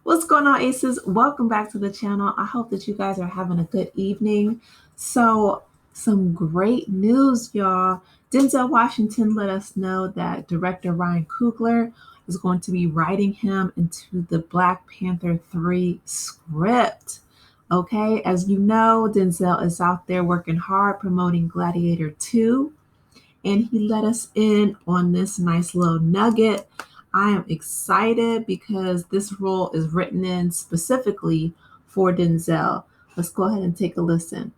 What's going on, Aces? Welcome back to the channel. I hope that you guys are having a good evening. So, some great news, y'all. Denzel Washington let us know that director Ryan Coogler is going to be writing him into the Black Panther 3 script. Okay, as you know, Denzel is out there working hard promoting Gladiator 2, and he let us in on this nice little nugget. I am excited because this role is written in specifically for Denzel. Let's go ahead and take a listen.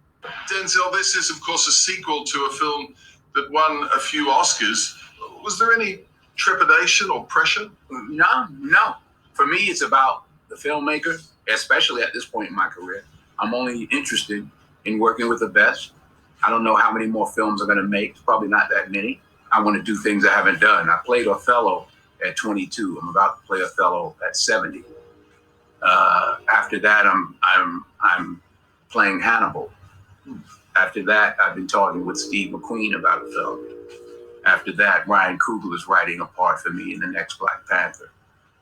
Denzel, this is, of course, a sequel to a film that won a few Oscars. Was there any trepidation or pressure? No. For me, it's about the filmmaker, especially at this point in my career. I'm only interested in working with the best. I don't know how many more films I'm going to make. It's probably not that many. I want to do things I haven't done. I played Othello at 22. I'm about to play Othello at 70. After that, I'm playing Hannibal. After that, I've been talking with Steve McQueen about a film. After that, Ryan Coogler is writing a part for me in the next Black Panther.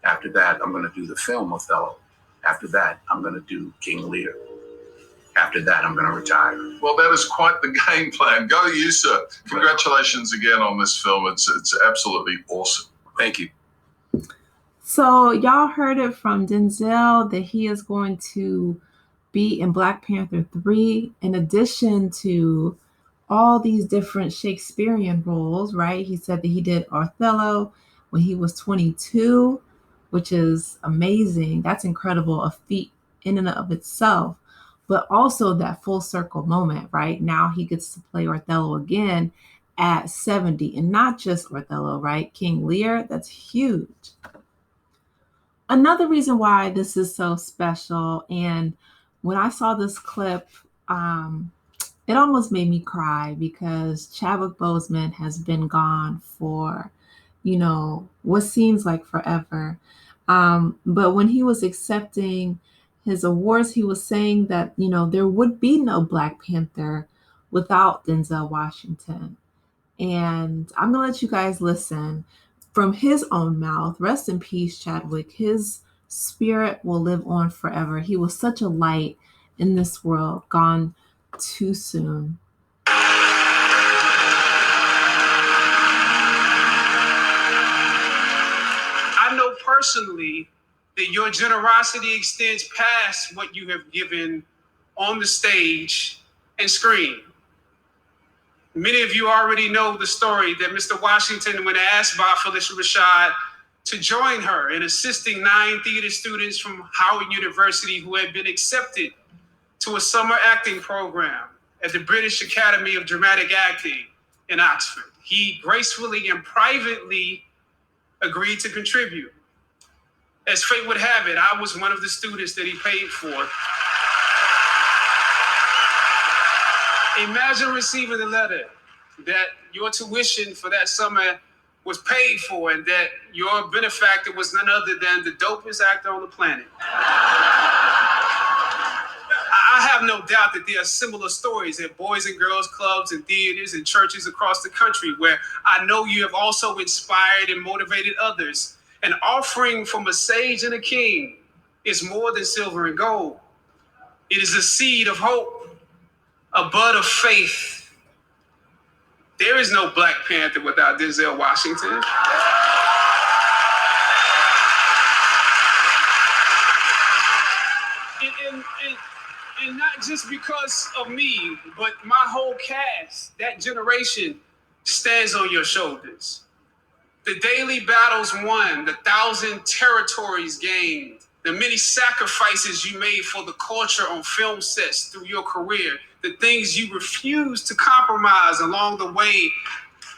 After that, I'm going to do the film Othello. After that, I'm going to do King Lear. After that, I'm going to retire. Well, that is quite the game plan. Go you, sir. Congratulations again on this film. It's absolutely awesome. Thank you. So, y'all heard it from Denzel that he is going to be in Black Panther 3 in addition to all these different Shakespearean roles, right? He said that he did Othello when he was 22, which is amazing. That's incredible, a feat in and of itself. But also that full circle moment, right? Now he gets to play Othello again at 70, and not just Othello, right? King Lear, that's huge. Another reason why this is so special, and when I saw this clip, it almost made me cry because Chadwick Boseman has been gone for, what seems like forever. But when he was accepting his awards, he was saying that, there would be no Black Panther without Denzel Washington. And I'm going to let you guys listen from his own mouth. Rest in peace, Chadwick. His spirit will live on forever. He was such a light in this world, gone too soon. I know personally that your generosity extends past what you have given on the stage and screen. Many of you already know the story that Mr. Washington, when asked by Felicia Rashad to join her in assisting 9 theater students from Howard University who had been accepted to a summer acting program at the British Academy of Dramatic Acting in Oxford, he gracefully and privately agreed to contribute. As fate would have it, I was one of the students that he paid for. Imagine receiving a letter that your tuition for that summer was paid for and that your benefactor was none other than the dopest actor on the planet. I have no doubt that there are similar stories at boys and girls clubs and theaters and churches across the country where I know you have also inspired and motivated others. An offering from a sage and a king is more than silver and gold. It is a seed of hope, a bud of faith. There is no Black Panther without Denzel Washington. And not just because of me, but my whole cast, that generation stands on your shoulders. The daily battles won, the 1,000 territories gained, the many sacrifices you made for the culture on film sets through your career, the things you refused to compromise along the way,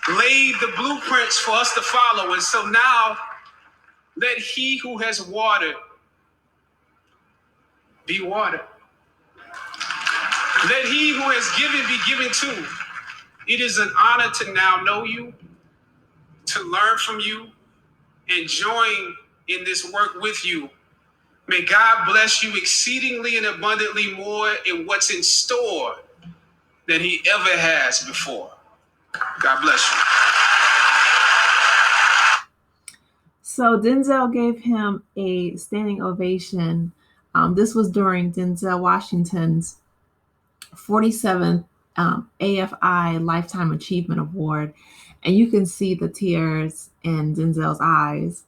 laid the blueprints for us to follow. And so now, let he who has watered be watered. Let he who has given be given too. It is an honor to now know you, to learn from you, and join in this work with you. May God bless you exceedingly and abundantly more in what's in store than he ever has before. God bless you. So Denzel gave him a standing ovation. This was during Denzel Washington's 47th AFI Lifetime Achievement Award. And you can see the tears in Denzel's eyes.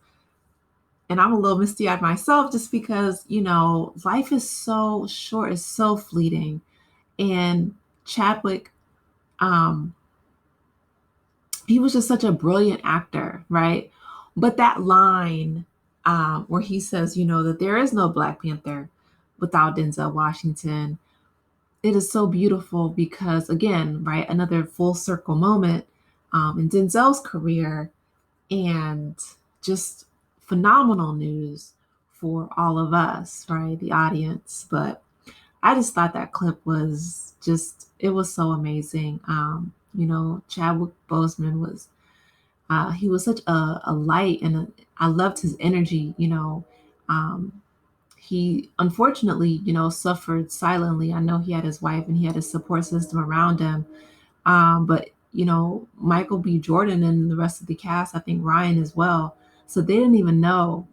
And I'm a little misty eyed myself just because, life is so short, it's so fleeting. And Chadwick, um, he was just such a brilliant actor, right? But that line where he says, that there is no Black Panther without Denzel Washington, it is so beautiful because, again, right, another full circle moment in Denzel's career and just phenomenal news for all of us, right, the audience. But I just thought that clip was it was so amazing. Chadwick Boseman he was such a light, and I loved his energy. Um, he unfortunately, suffered silently. I know he had his wife and he had his support system around him. But Michael B. Jordan and the rest of the cast, I think Ryan as well. So they didn't even know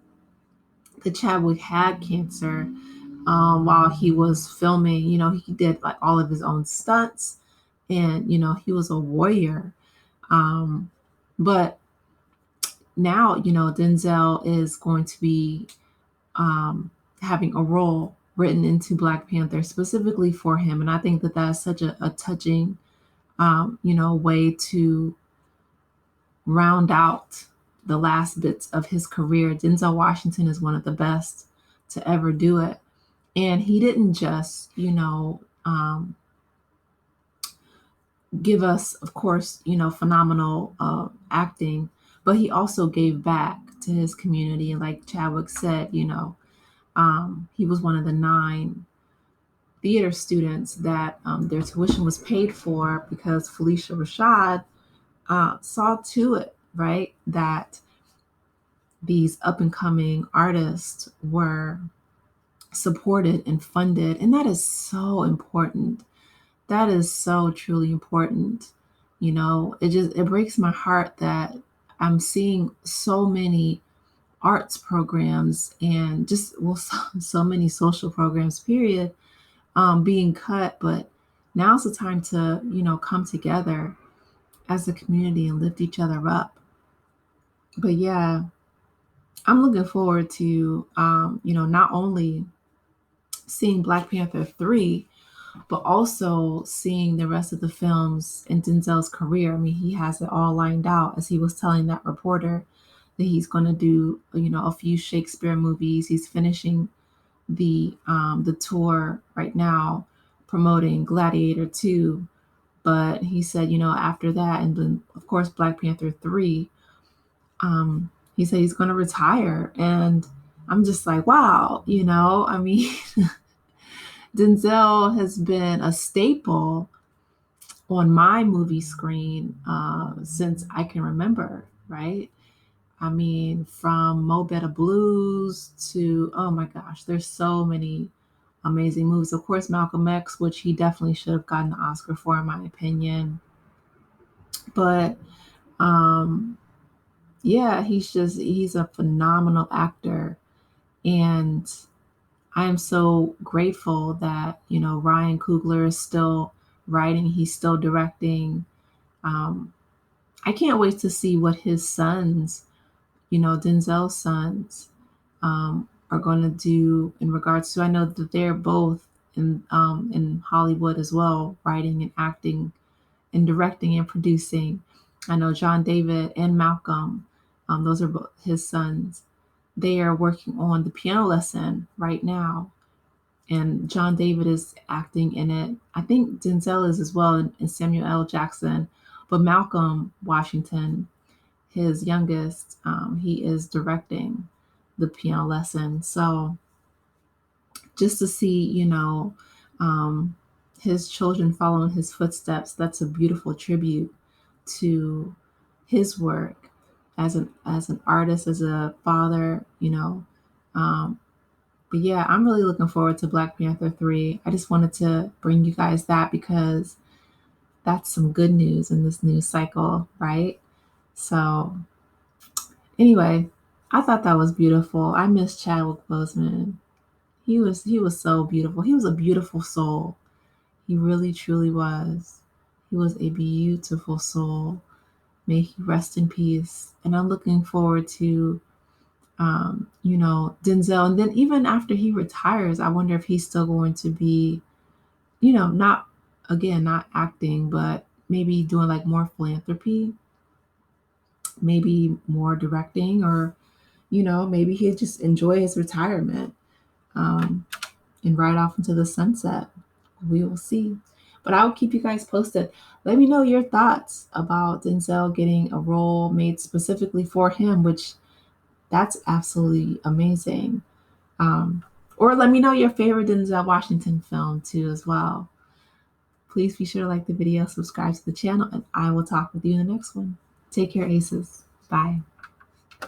that Chadwick had cancer while he was filming. He did like all of his own stunts, and he was a warrior. But now, Denzel is going to be having a role written into Black Panther specifically for him. And I think that that's such a touching, way to round out the last bits of his career. Denzel Washington is one of the best to ever do it. And he didn't just, give us, of course, phenomenal acting, but he also gave back to his community. And like Chadwick said, he was one of the 9 theater students that their tuition was paid for because Felicia Rashad saw to it, right, that these up and coming artists were supported and funded. And that is so important. That is so truly important. It breaks my heart that I'm seeing so many arts programs and just so many social programs period being cut. But now's the time to come together as a community and lift each other up. But yeah, I'm looking forward to not only seeing Black Panther 3, but also seeing the rest of the films in Denzel's career. I mean, he has it all lined out, as he was telling that reporter that he's going to do, a few Shakespeare movies. He's finishing the tour right now, promoting Gladiator 2. But he said, after that, and then of course Black Panther 3, he said he's going to retire. And I'm just like, wow, I mean, Denzel has been a staple on my movie screen since I can remember, right? I mean, from Mo Better Blues to, oh my gosh, there's so many amazing movies. Of course, Malcolm X, which he definitely should have gotten the Oscar for, in my opinion. But yeah, he's a phenomenal actor. And I am so grateful that, Ryan Coogler is still writing, he's still directing. I can't wait to see what his sons, Denzel's sons, are going to do in regards to. I know that they're both in Hollywood as well, writing and acting and directing and producing. I know John David and Malcolm, those are both his sons. They are working on The Piano Lesson right now, and John David is acting in it. I think Denzel is as well, and Samuel L. Jackson. But Malcolm Washington, his youngest, he is directing The Piano Lesson. So just to see, his children following his footsteps, that's a beautiful tribute to his work as an artist, as a father, But yeah, I'm really looking forward to Black Panther 3. I just wanted to bring you guys that because that's some good news in this news cycle, right? So anyway, I thought that was beautiful. I miss Chadwick Boseman. He was so beautiful. He was a beautiful soul. He really truly was. He was a beautiful soul. May he rest in peace. And I'm looking forward to Denzel. And then even after he retires, I wonder if he's still going to be, not again, not acting, but maybe doing like more philanthropy, maybe more directing, or, maybe he'll just enjoy his retirement um, and ride off into the sunset. We will see. But I'll keep you guys posted. Let me know your thoughts about Denzel getting a role made specifically for him, which that's absolutely amazing. Um, or let me know your favorite Denzel Washington film too, as well. Please be sure to like the video, subscribe to the channel, and I will talk with you in the next one. Take care, Aces. Bye.